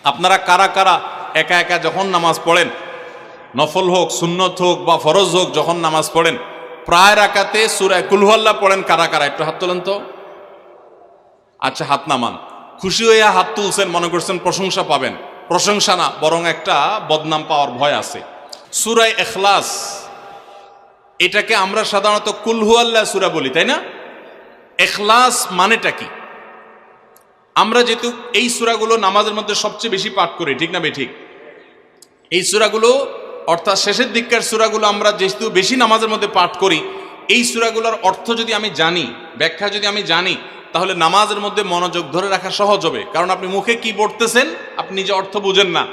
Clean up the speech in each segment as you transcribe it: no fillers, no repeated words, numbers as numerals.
আপনারা কারা কারা একা একা যখন নামাজ পড়েন, নফল হোক সুন্নত হোক বা ফরজ হোক, যখন নামাজ পড়েন প্রায় রাকাতে সূরা কুল হুয়াল্লাহ পড়েন কারা কারা? একটু হাত তোলেন তো। আচ্ছা, হাত নামান। খুশি হইয়া হাত তুলছেন, মনে করছেন প্রশংসা পাবেন। প্রশংসা না, বরং একটা বদনাম পাওয়ার ভয় আছে। সূরা ইখলাস, এটাকে আমরা সাধারণত কুল হুয়াল্লাহ সূরা বলি, তাই না? ইখলাস মানেটা কি? আমরা যেহেতু এই সূরাগুলো নামাজের মধ্যে সবচেয়ে বেশি পাঠ করি, ঠিক না বেঠিক? এই সূরাগুলো অর্থাৎ শেষের দিককার সূরাগুলো আমরা যেহেতু বেশি নামাজের মধ্যে পাঠ করি, এই সূরাগুলোর অর্থ যদি আমি জানি, ব্যাখ্যা যদি আমি জানি, তাহলে নামাজের মধ্যে মনোযোগ ধরে রাখা সহজ হবে। কারণ আপনি মুখে কি পড়তেছেন, আপনি নিজে অর্থ বুঝেন না,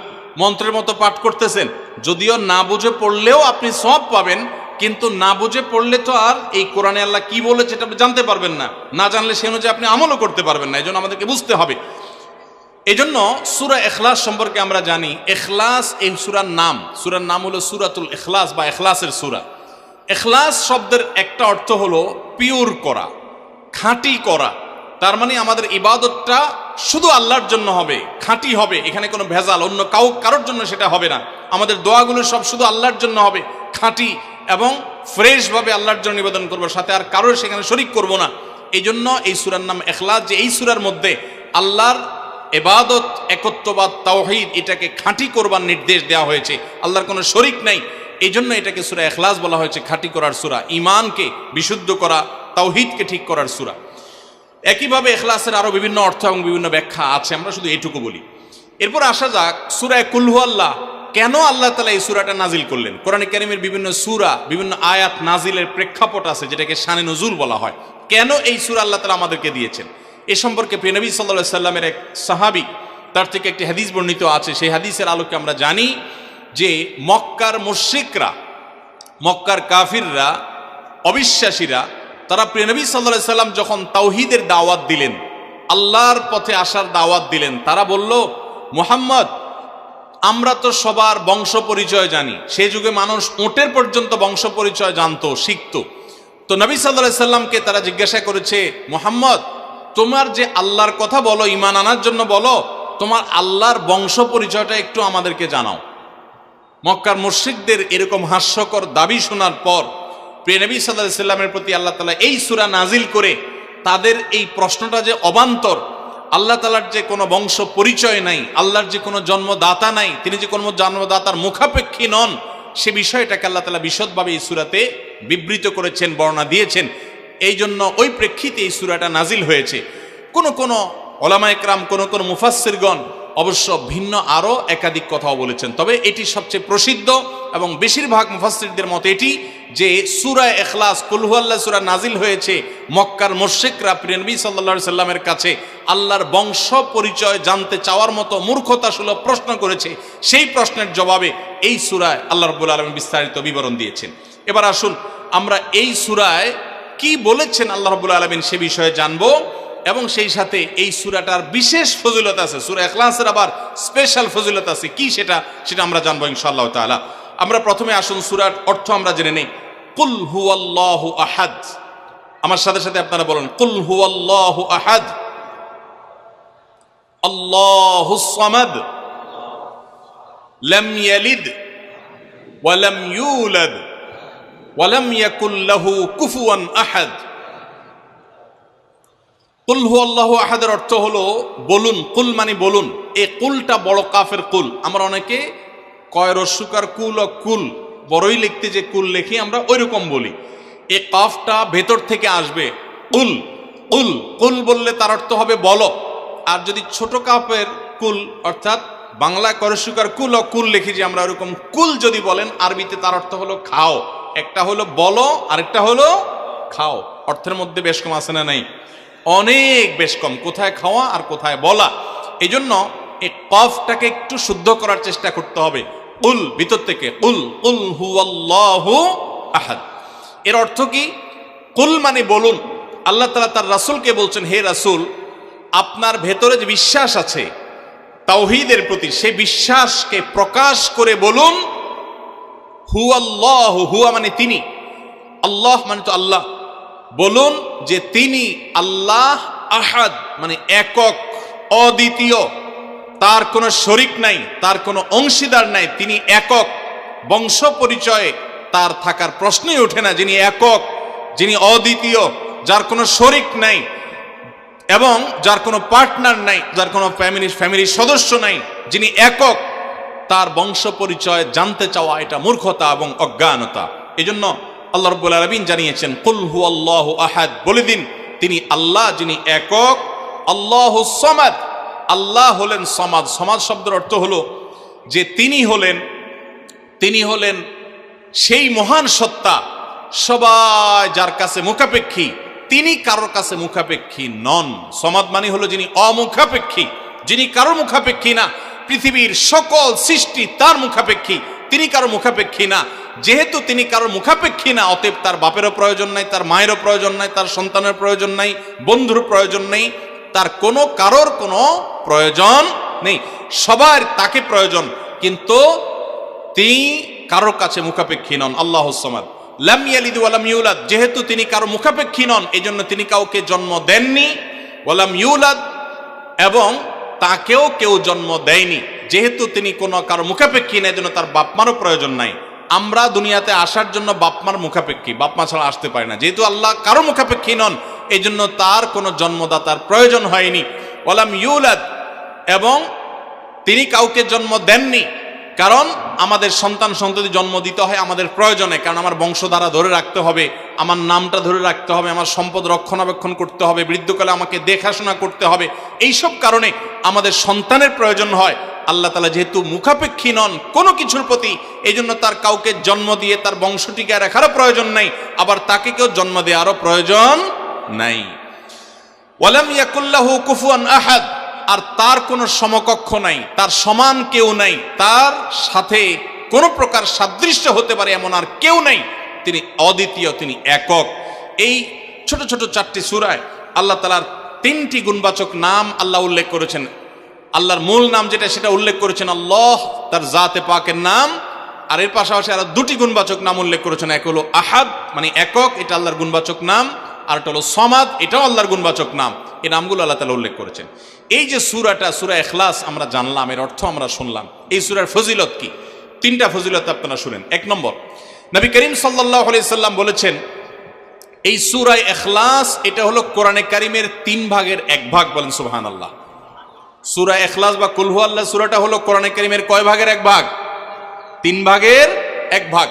মন্ত্রের মতো পাঠ করতেছেন। যদিও না বুঝে পড়লেও আপনি সওয়াব পাবেন, কিন্তু না বুঝে পড়লে তো আর এই কোরআনে আল্লাহ কি বলেছে এটা আপনি জানতে পারবেন না। না জানলে সে অনুযায়ী আপনি আমলও করতে পারবেন না। এই জন্য আমাদেরকে বুঝতে হবে। এই জন্য সূরা ইখলাস সম্পর্কে আমরা জানি। ইখলাস এই সূরার নাম হলো সূরাতুল ইখলাস বা ইখলাসের সূরা। ইখলাস শব্দের একটা অর্থ হলো পিওর করা, খাঁটি করা। তার মানে আমাদের ইবাদতটা শুধু আল্লাহর জন্য হবে, খাঁটি হবে, এখানে কোনো ভেজাল অন্য কারোর জন্য সেটা হবে না। আমাদের দোয়াগুলো সব শুধু আল্লাহর জন্য হবে, খাঁটি এবং ফ্রেশভাবে আল্লাহর জন্য নিবেদন করবো, সাথে আর কারোর সেখানে শরিক করব না। এই জন্য এই সূরার নাম ইখলাস, যে এই সূরার মধ্যে আল্লাহর ইবাদত, একত্ববাদ, তাওহীদ, এটাকে খাঁটি করবার নির্দেশ দেওয়া হয়েছে। আল্লাহর কোনো শরিক নাই, এই জন্য এটাকে সূরা ইখলাস বলা হয়েছে, খাঁটি করার সূরা, ঈমানকে বিশুদ্ধ করা, তাওহীদকে ঠিক করার সূরা। একইভাবে ইখলাসের আরো বিভিন্ন অর্থ এবং বিভিন্ন ব্যাখ্যা আছে, আমরা শুধু এইটুকু বলি। এরপর আসা যাক সূরা কুল হুয়াল্লাহ। কেন আল্লাহ তাআলা এই সূরাটা নাজিল করলেন? কোরআনে কারীমের বিভিন্ন সূরা, বিভিন্ন আয়াত নাজিলের প্রেক্ষাপট আছে, যেটাকে শানে নুজুল বলা হয়। কেন এই সূরা আল্লাহ তাআলা আমাদেরকে দিয়েছেন, এ সম্পর্কে প্রিয় নবী সাল্লাল্লাহু আলাইহি সাল্লামের এক সাহাবী, তার থেকে একটি হাদিস বর্ণিত আছে। সেই হাদিসের আলোকে আমরা জানি যে মক্কার মুশরিকরা, মক্কার কাফিররা, অবিশ্বাসীরা, তারা প্রিয় নবী সাল্লাল্লাহু আলাইহি সাল্লাম যখন তাওহীদের দাওয়াত দিলেন, আল্লাহর পথে আসার দাওয়াত দিলেন, তারা বলল, মুহাম্মদ, আমরা তো সবার বংশ পরিচয় জানি। সেই যুগে মানুষ ওটের পর্যন্ত বংশ পরিচয় জানতো, শিখতো। তো নবী সাল্লাল্লাহু আলাইহি সাল্লামকে তারা জিজ্ঞাসা করেছে, মুহাম্মদ, তোমার যে আল্লাহর কথা বলো, ঈমান আনার জন্য বলো, তোমার আল্লাহর বংশ পরিচয়টা একটু আমাদেরকে জানাও। মক্কার মুশরিকদের এরকম হাস্যকর দাবি শোনার পর প্রিয় নবী সাল্লাল্লাহু আলাইহি সাল্লামের প্রতি আল্লাহ তাআলা এই সূরা নাজিল করে তাদের এই প্রশ্নটা যে অবান্তর, আল্লাহ তাআলার যে কোনো বংশ পরিচয় নাই, আল্লাহর যে কোনো জন্মদাতা নাই, তিনি যে কোনো জন্মদাতার মুখাপেক্ষী নন, সে বিষয়টাকে আল্লাহ তাআলা বিশদভাবে এই সূরাতে বিবৃত করেছেন, বর্ণনা দিয়েছেন। এই জন্য ওই প্রেক্ষিতে এই সূরাটা নাজিল হয়েছে। কোন উলামা ইকরাম, কোন মুফাসসিরগণ অবশ্য ভিন্ন আরো একাধিক কথাও বলেছেন। তবে এটি সবচেয়ে প্রসিদ্ধ এবং বেশিরভাগ মুফাসসিরদের মতে এটি যে সূরা ইখলাস, কুল হুয়াল্লাহ সূরা নাজিল হয়েছে মক্কার মুশরিকরা প্রিয় নবী সাল্লাল্লাহু আলাইহি সাল্লামের কাছে আল্লাহর বংশ পরিচয় জানতে চাওয়ার মতো মূর্খতাসুলভ প্রশ্ন করেছে। সেই প্রশ্নের জবাবে এই সূরায় আল্লাহ রাব্বুল আলামিন বিস্তারিত বিবরণ দিয়েছেন। এবার আসুন আমরা এই সূরায় কি বলেছেন আল্লাহ রাব্বুল আলামিন সে বিষয়ে জানবো, এবং সেই সাথে এই সূরাটার বিশেষ ফজিলত আছে। সূরা ইখলাসের আবার স্পেশাল ফজিলত আছে, কি সেটা আমরা জানবো ইনশাআল্লাহ তাআলা। আমরা প্রথমে আসুন সূরার অর্থ আমরা জেনে নেই। কুল হুয়াল্লাহু আহাদ। আমার সাথে সাথে আপনারা বলুন, কুল হুয়াল্লাহু আহাদ, আল্লাহুস সামাদ, লাম ইয়ালিদ ওয়া লাম ইউলাদ ওয়া লাম ইয়াকুল লাহু কুফুয়ান আহাদ। কুল হুয়াল্লাহু আহাদের অর্থ হলো বলুন। কুল মানে বলুন। এই কুলটা বড় কাফের কুল। আমরা অনেকে কয় রস্যকার কুল ও কুল, বড়ই লিখতে যে কুল লিখি আমরা ওই রকম বলি। এই কাফটা ভেতর থেকে আসবে। কুল কুল কুল বললে তার অর্থ হবে বলো। আর যদি ছোট কাফের কুল, অর্থাৎ বাংলা করস্যকার কুল ও কুল লিখি যে আমরা ওরকম কুল যদি বলেন, আরবিতে তার অর্থ হলো খাও। একটা হলো বলো, আরেকটা হলো খাও। অর্থের মধ্যে বেশ কম আছে না নাই? অনেক বেশ কম। কোথায় খাওয়া আর কোথায় বলা। এই জন্য এই কফটাকে একটু শুদ্ধ করার চেষ্টা করতে হবে। কুল ভিতর থেকে, কুল কুল হুয়াল্লাহু আহাদ। এর অর্থ কি? কুল মানে বলুন। আল্লাহ তাআলা তার রাসূলকে বলছেন, হে রাসূল, আপনার ভেতরে যে বিশ্বাস আছে তাওহীদের প্রতি, সেই বিশ্বাসকে প্রকাশ করে বলুন, হুয়াল্লাহু, হুয়া মানে তিনি, আল্লাহ মানে তো আল্লাহ, বলুন যে তিনি আল্লাহ, আহাদ মানে একক, অদ্বিতীয়, তার কোনো শরিক নাই, তার কোনো অংশীদার নাই, তিনি একক, বংশ পরিচয়ে তার থাকার প্রশ্নই ওঠে না। যিনি একক, যিনি অদ্বিতীয়, যার কোনো শরিক নাই এবং যার কোনো পার্টনার নাই, যার কোনো ফ্যামিলির সদস্য নাই, যিনি একক, তার বংশ পরিচয় জানতে চাওয়া এটা মূর্খতা এবং অজ্ঞানতা। এই জন্য আল্লাহ রাব্বুল আলামিন জানিয়েছেন, কুল হুয়াল্লাহু আহাদ, বলে দিন তিনি আল্লাহ যিনি একক, আল্লাহুস সামাদ, আল্লাহ হলেন সমাদ। সমাদ শব্দের অর্থ হলো যে তিনি হলেন সেই মহান সত্তা, সবাই যার কাছে মুখাপেক্ষী, তিনি কারোর কাছে মুখাপেক্ষী নন। সমাদ মানে হলো যিনি অমুখাপেক্ষী, যিনি কারোর মুখাপেক্ষী না। পৃথিবীর সকল সৃষ্টি তার মুখাপেক্ষী, তিনি কারোর মুখাপেক্ষী না। যেহেতু তিনি কারোর মুখাপেক্ষী না, অতএব তার বাপেরও প্রয়োজন নাই, তার মায়েরও প্রয়োজন নাই, তার সন্তানের প্রয়োজন নাই, বন্ধুর প্রয়োজন নেই, তার কারোর কোনো প্রয়োজন নেই। সবার তাকে প্রয়োজন, কিন্তু তিনি কারোর কাছে মুখাপেক্ষী নন। আল্লাহুস সামাদ, লাম ইয়ালিদ ওয়া লাম ইউলাদ, যেহেতু তিনি কারো মুখাপেক্ষী নন, এজন্য তিনি কাউকে জন্ম দেননি। ওয়া লাম ইউলাদ, এবং তাকেও কেউ জন্ম দেয়নি। যেহেতু তিনি কারো মুখাপেক্ষী না, এজন্য তার বাপমারও প্রয়োজন নাই। আমরা দুনিয়াতে আসার জন্য বাপমার মুখাপেক্ষী, বাপমা ছাড়া আসতে পারে না। যেহেতু আল্লাহ কারো মুখাপেক্ষী নন, এই জন্য তার কোনো জন্মদাতার প্রয়োজন হয়নি। ওয়া লাম ইউলাদ, এবং তিনি কাউকে জন্ম দেননি। কারণ আমাদের সন্তান সন্ততি জন্ম দিতে হয় আমাদের প্রয়োজনে, কারণ আমার বংশধারা ধরে রাখতে হবে, আমার নামটা ধরে রাখতে হবে, আমার সম্পদ রক্ষণাবেক্ষণ করতে হবে, বৃদ্ধকালে আমাকে দেখাশোনা করতে হবে। এইসব কারণে আমাদের সন্তানের প্রয়োজন হয়। আল্লাহ তাআলা যেহেতু মুখাপেক্ষী নন কোনো কিছুর প্রতি, এই জন্য তার কাউকে জন্ম দিয়ে তার বংশটিকে রাখারও প্রয়োজন নাই, আবার তাকে কেউ জন্ম দেওয়ারও প্রয়োজন নাই। ওয়ালাম ইয়াকুল্লাহু কুফুয়ান আহাদ, আর তার কোনো সমকক্ষ নাই, তার সমান কেউ নাই, তার সাথে কোনো প্রকার সাদৃশ্য হতে পারে এমন আর কেউ নাই। তিনি অদ্বিতীয়, তিনি একক। এই ছোট ছোট 4টি সূরায় আল্লাহ তাআলার 3টি গুণবাচক নাম আল্লাহ উল্লেখ করেছেন। আল্লাহর মূল নাম যেটা, সেটা উল্লেখ করেছেন আল্লাহ, তার জাতে পাকের নাম। আর এর পাশাপাশি আরো 2টি গুণবাচক নাম উল্লেখ করেছেন। এক হলো আহাদ, মানে একক, এটা আল্লাহর গুণবাচক নাম। আর এটা হলো সমাদ, এটাও আল্লাহর গুণবাচক নাম। এই নামগুলো আল্লাহ তাআলা উল্লেখ করেছেন। এই যে সূরাটা, সূরা ইখলাস আমরা জানলাম, এর অর্থ আমরা শুনলাম। এই সূরার ফজিলত কি? 3টা ফজিলত আপনারা শুনেন। 1 নম্বর, নবী করিম সাল্লাল্লাহু আলাইহি সাল্লাম বলেছেন, এই সূরা ইখলাস এটা হলো কোরআনে কারীমের 3 ভাগের 1 ভাগ। বলেন সুবহানাল্লাহ। সূরা ইখলাস বা কুল হুয়াল্লাহ সূরাটা হলো কোরআনে কারীমের কয় ভাগের 1 ভাগ? 3 ভাগের 1 ভাগ।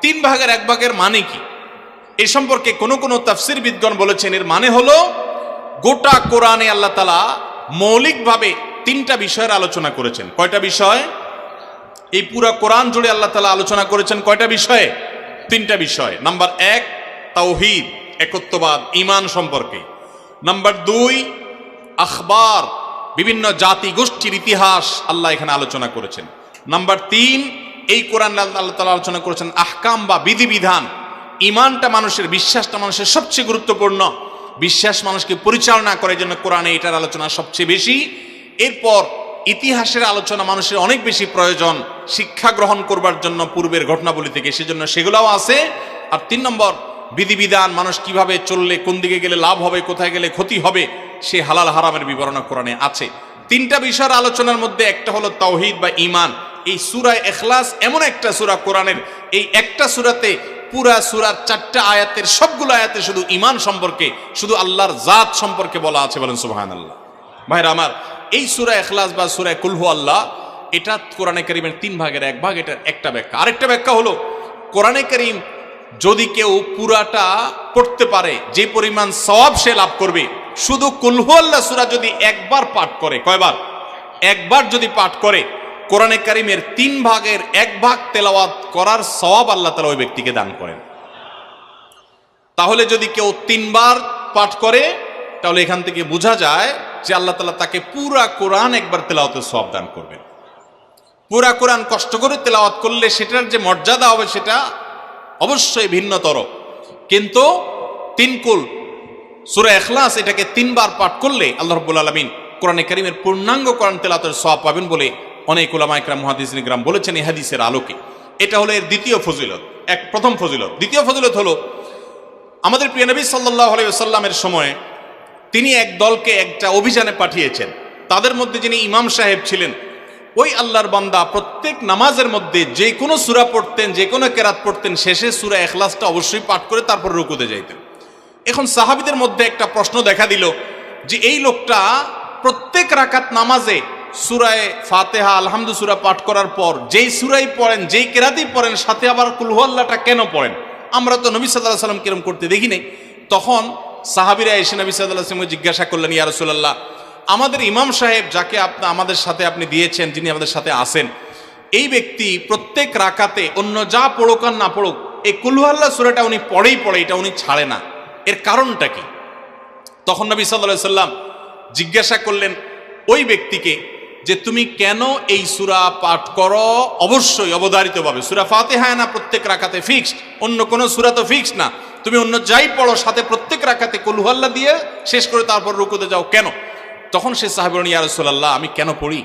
3 ভাগের 1 ভাগের মানে কি? এই সম্পর্কে কোন তাফসীরবিদগণ বলেছেন, এর মানে হলো গোটা কোরআনে আল্লাহ তাআলা মৌলিকভাবে 3টা বিষয়ের আলোচনা করেছেন। কয়টা বিষয়? এই পুরা কোরআন জুড়ে আল্লাহ তাআলা আলোচনা করেছেন কয়টা বিষয়ে? 3টা বিষয়। নাম্বার 1 তাওহীদ, একত্ববাদ, ঈমান সম্পর্কে। নাম্বার 2 আখবার, বিভিন্ন জাতি গোষ্ঠীর ইতিহাস আল্লাহ এখানে আলোচনা করেছেন। নাম্বার 3 এই কোরআন আল্লাহ তাআলা আলোচনা করেছেন আহকাম বা বিধিবিধান। ঈমানটা মানুষের, বিশ্বাসটা মানুষের সবচেয়ে গুরুত্বপূর্ণ। বিশ্বাস মানুষকে পরিচালনা করে, জন্য কোরআনে এটার আলোচনা সবচেয়ে বেশি। এরপর ইতিহাসের আলোচনা মানুষের অনেক বেশি প্রয়োজন শিক্ষা গ্রহণ করবার জন্য পূর্বের ঘটনাবলী থেকে, সেজন্য সেগুলোও আছে। আর 3 নম্বর বিধিবিধান, মানুষ কিভাবে চললে কোন দিকে গেলে লাভ হবে, কোথায় গেলে ক্ষতি হবে, সে হালাল হারামের বিবরণ কোরআনে আছে। 3টা বিষয়ের আলোচনার মধ্যে একটা হলো তাওহীদ বা ঈমান। এই সূরা ইখলাস এমন একটা সূরা কোরআনের, এই একটা সূরাতে পুরা সূরার 4টা আয়াতের সবগুলো আয়াতে শুধু ঈমান সম্পর্কে, শুধু আল্লাহর জাত সম্পর্কে বলা আছে। বলেন সুবহানাল্লাহ। ভাইরা আমার, এই সূরা ইখলাস বা সূরা কুল হুয়াল্লাহ এটা কোরআনে কারীমের 3 ভাগের 1 ভাগ। এটার একটা ব্যাখ্যা। আরেকটা ব্যাখ্যা হলো, কোরআনে কারীম যদি কেউ পুরাটা পড়তে পারে, যে পরিমাণ সওয়াব সে লাভ করবে। শুধু কুল হুয়াল্লাহ সূরা যদি একবার পাঠ করে, কয়বার? একবার যদি পাঠ করে, কোরআনে কারীমের 3 ভাগের 1 ভাগ তেলাওয়াত করার সওয়াব আল্লাহ তাআলা ওই ব্যক্তিকে দান করেন। তাহলে যদি কেউ 3 বার পাঠ করে, তাহলে এখান থেকে বোঝা যায় যে আল্লাহ তাআলা তাকে পুরা কোরআন একবার তেলাওয়াতের সওয়াব দান করবেন। পুরা কোরআন কষ্ট করে তেলাওয়াত করলে সেটার যে মর্যাদা হবে সেটা অবশ্যই ভিন্নতর। কিন্তু 3 কুল সূরা ইখলাস এটাকে 3 বার পাঠ করলে আল্লাহ রাব্বুল আলামিন কোরআনে কারীমের পূর্ণাঙ্গ কোরআন তেলাওয়াতের সওয়াব পাবেন বলে অনেক উলামা ইকরাম, মুহাদ্দিসিন ইকরাম বলেছেন এই হাদিসের আলোকে। এটা হলো এর দ্বিতীয় ফজিলত। প্রথম ফজিলত। দ্বিতীয় ফজিলত হলো, আমাদের প্রিয় নবী সাল্লাল্লাহু আলাইহি ওয়াসাল্লামের সময় তিনি এক দলকে একটা অভিযানে পাঠিয়েছেন। তাদের মধ্যে যিনি ইমাম সাহেব ছিলেন, ওই আল্লাহর বান্দা প্রত্যেক নামাজের মধ্যে যে কোনো সূরা পড়তেন, যে কোনো কেরাত পড়তেন, শেষে সূরা ইখলাসটা অবশ্যই পাঠ করে তারপর রুকুতে যাইতেন। এখন সাহাবীদের মধ্যে একটা প্রশ্ন দেখা দিল যে এই লোকটা প্রত্যেক রাকাত নামাজে সূরায়ে ফাতিহা আলহামদু সূরা পাঠ করার পর যেই সূরাই পড়েন, যেই কেরাতই পড়েন, সাথে আবার কুল হুয়াল্লাহটা কেন পড়েন? আমরা তো নবী সাল্লাল্লাহু আলাইহি ওয়াসাল্লাম কিরম করতে দেখি নাই। তখন সাহাবীরা এসে নবী সাল্লাল্লাহু আলাইহি ওয়াসাল্লামকে জিজ্ঞাসা করলেন, ইয়া রাসূলুল্লাহ, আমাদের ইমাম সাহেব যাকে আমাদের সাথে আপনি দিয়েছেন, যিনি আমাদের সাথে আসেন, এই ব্যক্তি প্রত্যেক রাকাতে অন্য যা পড়ুক আর না পড়ুক এই কুল হুয়াল্লাহ সূরাটা উনি পড়ে, এটা উনি ছাড়ে না, এর কারণটা কি? তখন নবী সাল্লাল্লাহু আলাইহি ওয়াসাল্লাম জিজ্ঞাসা করলেন ওই ব্যক্তিকে যে তুমি কেন এই সূরা পাঠ করো? অবশ্যই অবধারিতভাবে সূরা ফাতিহা না প্রত্যেক রাকাতে ফিক্সড, অন্য কোনো সূরা তো ফিক্সড না, তুমি অন্য যাই পড়ো সাথে প্রত্যেক রাকাতে কুল হুয়াল্লাহ দিয়ে শেষ করে তারপর রুকুতে যাও কেন? তখন সে সাহাবী বলেন, ইয়া রাসূলুল্লাহ, আমি কেন পড়ি?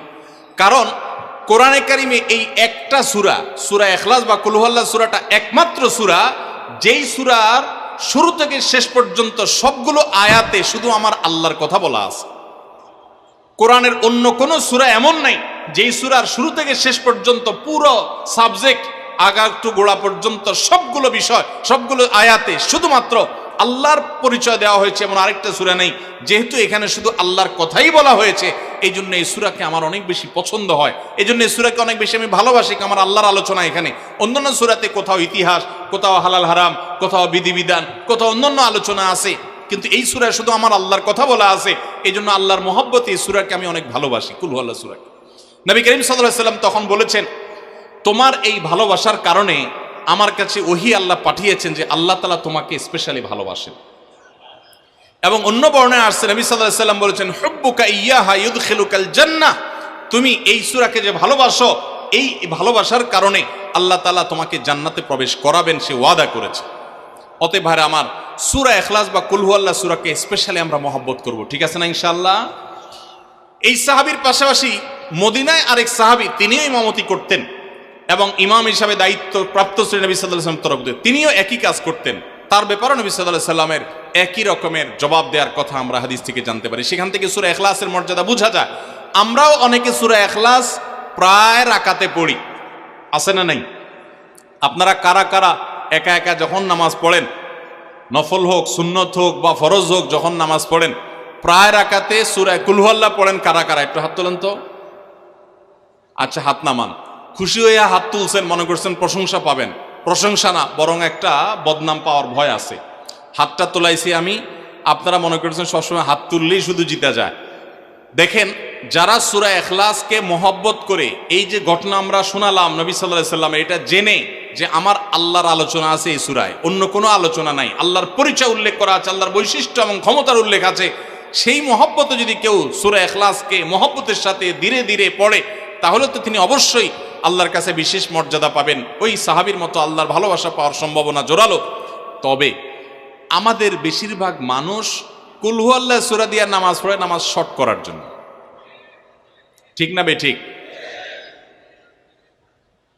কারণ কোরআনে কারিমে এই একটা সূরা, সূরা ইখলাস বা কুল হুয়াল্লাহ সূরাটা একমাত্র সূরা যেই সূরার শুরু থেকে শেষ পর্যন্ত সবগুলো আয়াতে শুধু আমার আল্লাহর কথা বলা আছে। কোরআনের অন্য কোনো সূরা এমন নাই যেই সূরার শুরু থেকে শেষ পর্যন্ত পুরো সাবজেক্ট আগা টু গোড়া পর্যন্ত সবগুলো বিষয়, সবগুলো আয়াতে শুধুমাত্র আল্লাহর পরিচয় দেওয়া হয়েছে এমন আরেকটা সূরা নেই। যেহেতু এখানে শুধু আল্লাহর কথাই বলা হয়েছে, এই জন্য এই সূরাকে আমার অনেক বেশি পছন্দ হয়, এই জন্য এই সূরাকে অনেক বেশি আমি ভালোবাসি। আমার আল্লাহর আলোচনা এখানে, অন্যান্য সূরাতে কোথাও ইতিহাস, কোথাও হালাল হারাম, কোথাও বিধিবিধান, কোথাও অন্যান্য আলোচনা আছে, কিন্তু এই সূরায় শুধু আমার আল্লাহর কথা বলা আছে। এই জন্য আল্লাহর মহব্বতে এই সূরাকে আমি অনেক ভালোবাসি, কুল হুয়াল্লাহ সূরাকে। নবী করিম সাল্লাল্লাহু আলাইহি ওয়াসাল্লাম তখন বলেছেন, তোমার এই ভালোবাসার কারণে আমার কাছে ওহী আল্লাহ পাঠিয়েছেন যে আল্লাহ তাআলা তোমাকে স্পেশালি ভালোবাসেন। এবং অন্য বর্ণনায় আসছে নবী সাল্লাল্লাহু আলাইহি ওয়াসাল্লাম বলেছেন, হুব্বুকা ইয়্যাহা ইউদখিলুকাল জান্নাহ, তুমি এই সূরাকে যে ভালোবাসো, এই ভালোবাসার কারণে আল্লাহ তাআলা তোমাকে জান্নাতে প্রবেশ করাবেন, সে ওয়াদা করেছে। অতএব ভাইরা আমার, সূরা ইখলাস বা কুল হুয়াল্লাহ সূরাকে স্পেশালি আমরা মহব্বত করব, ঠিক আছে না ইনশাআল্লাহ? এই সাহাবীর পাশাপাশি মদিনায় আরেক সাহাবী, তিনিও ইমামতি করতেন এবং ইমাম হিসাবে দায়িত্ব প্রাপ্ত ছিলেন নবী সাল্লাল্লাহু আলাইহি ওয়াসাল্লাম তরফ থেকে, তিনিও একই কাজ করতেন। তার ব্যাপারে নবী সাল্লাল্লাহু আলাইহি ওয়াসাল্লামের একই রকমের জবাব দেওয়ার কথা আমরা হাদিস থেকে জানতে পারি। সেখান থেকে সূরা ইখলাসের মর্যাদা বোঝা যায়। আমরাও অনেকে সূরা ইখলাস প্রায় রাকাতে পড়ি, আছে না নাই? আপনারা কারা কারা একা একা যখন নামাজ পড়েন, নফল হোক, সুন্নত হোক বা ফরজ হোক, যখন নামাজ পড়েন প্রায় রাকাতে সূরা কুল হুয়াল্লাহ পড়েন কারা কারা? একটু হাত তোলেন তো। আচ্ছা, হাত নামান। খুশি হয়ে হাত তুলছেন, মনে করছেন প্রশংসা পাবেন। প্রশংসা না, বরং একটা বদনাম পাওয়ার ভয় আছে। হাতটা তোলাইছি আমি, আপনারা মনে করছেন সবসময় হাত তুললেই শুধু জিতা যায়। দেখেন, যারা সূরা ইখলাসকে মহব্বত করে, এই যে ঘটনা আমরা শোনালাম নবী সাল্লাল্লাহু আলাইহি ওয়াসাল্লাম, এটা জেনে যে আমার আল্লাহর আলোচনা আছে এই সূরায়, অন্য কোনো আলোচনা নাই, আল্লাহর পরিচয় উল্লেখ করা আছে, আল্লাহর বৈশিষ্ট্য এবং ক্ষমতার উল্লেখ আছে, সেই মহব্বতে যদি কেউ সূরা ইখলাসকে মহব্বতের সাথে ধীরে ধীরে পড়ে, তাহলে তো তিনি অবশ্যই আল্লাহর কাছে বিশেষ মর্যাদা পাবেন, ওই সাহাবীর মতো আল্লাহর ভালোবাসা পাওয়ার সম্ভাবনা জোরালো। তবে আমাদের বেশিরভাগ মানুষ কুল হুয়াল্লাহ সূরা দিয়ে নামাজ পড়ে নামাজ শর্ট করার জন্য, ঠিক না বেঠিক?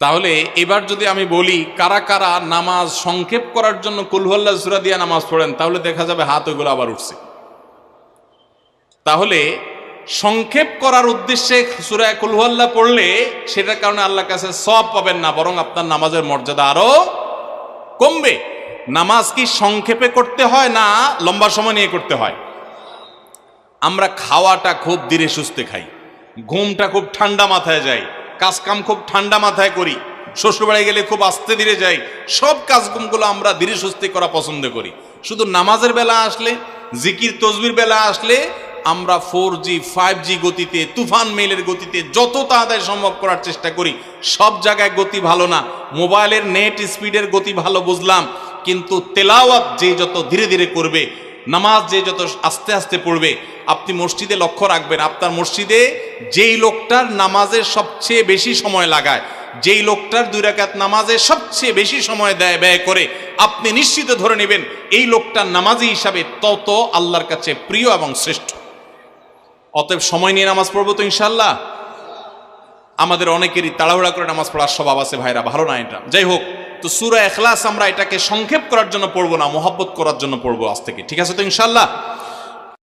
তাহলে এবার যদি আমি বলি কারা কারা নামাজ সংক্ষেপ করার জন্য কুল হুয়াল্লাহ সূরা দিয়ে নামাজ পড়েন, তাহলে দেখা যাবে হাত ওইগুলো আবার উঠছে। তাহলে সংক্ষেপ করার উদ্দেশ্যে সূরা কুল হুয়াল্লাহ পড়লে সেটার কারণে আল্লাহর কাছে সওয়াব পাবেন না, বরং আপনার নামাজের মর্যাদা আরো কমবে। নামাজ কি সংক্ষেপে করতে হয় না লম্বা সময় নিয়ে করতে হয়? আমরা খাওয়াটা খুব ধীরে সুস্থে খাই, ঘুমটা খুব ঠান্ডা মাথায় যায়, কাজকাম খুব ঠান্ডা মাথায় করি, শ্বশুরবাড়ি গেলে খুব আস্তে ধীরে যাই, সব কাজগুলো আমরা ধীরে সুস্থে করা পছন্দ করি। শুধু নামাজের বেলা আসলে, জিকির তসবির বেলা আসলে আমরা 4G 5G গতিতে, তুফান মেলের গতিতে যত তাড়াতাড়ি সম্ভব করার চেষ্টা করি। সব জায়গায় গতি ভালো না, মোবাইলের নেট স্পিডের গতি ভালো বুঝলাম, কিন্তু তেলাওয়াত যে যত ধীরে ধীরে করবে, নামাজ যে যত আস্তে আস্তে পড়বে, আপনি মসজিদে লক্ষ্য রাখবেন, আপনার মসজিদে যেই লোকটার নামাজের সবচেয়ে বেশি সময় লাগায়, যেই লোকটার 2 রাকাত নামাজে সবচেয়ে বেশি সময় ব্যয় করে, আপনি নিশ্চিত ধরে নেবেন এই লোকটার নামাজি হিসাবে তত আল্লাহর কাছে প্রিয় এবং শ্রেষ্ঠ। অতএব সময় নিয়ে নামাজ পড়বো তো ইনশাল্লাহ। আমাদের অনেকেরই তাড়াহুড়া করে নামাজ পড়ার স্বভাব আছে ভাইরা, ভালো না এটা। যাই হোক, তো সূরা ইখলাস আমরা এটাকে সংক্ষেপ করার জন্য পড়বো না, মহব্বত করার জন্য পড়বো আজ থেকে, ঠিক আছে তো ইনশাল্লাহ।